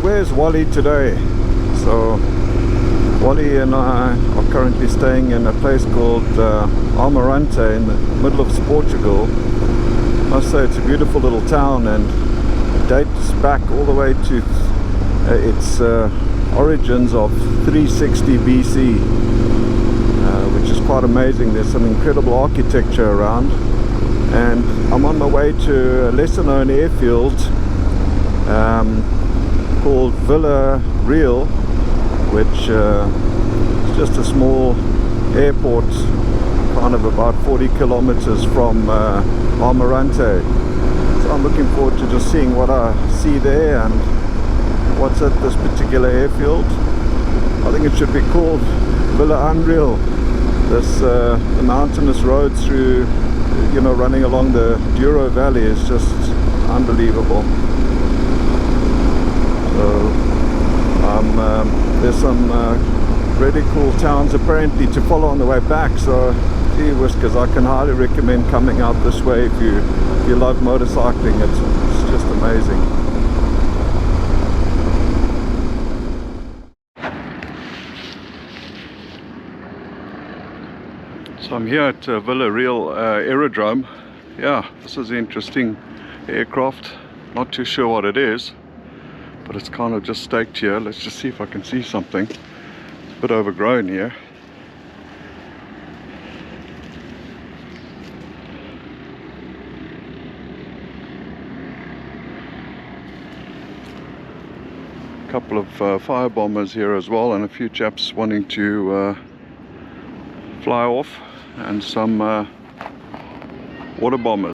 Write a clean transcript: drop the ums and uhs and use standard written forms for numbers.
where's Wallie today? So Wallie and I are currently staying in a place called Almirante in the middle of Portugal. I must say it's a beautiful little town, and it dates back all the way to its origins of 360 BC, which is quite amazing. There's some incredible architecture around, and I'm on my way to a lesser known airfield called Vila Real, which is just a small airport, kind of about 40 kilometers from Almirante. So I'm looking forward to just seeing what I see there and what's at this particular airfield. I think it should be called Vila Unreal. This the mountainous road through, you know, running along the Douro Valley is just unbelievable. So there's some really cool towns apparently to follow on the way back, so gee whiskers, I can highly recommend coming out this way if you love motorcycling. It's just amazing. So I'm here at Vila Real Aeródromo. Yeah, this is an interesting aircraft. Not too sure what it is, but it's kind of just staked here. Let's just see if I can see something. It's a bit overgrown here. A couple of fire bombers here as well, and a few chaps wanting to fly off, and some water bombers.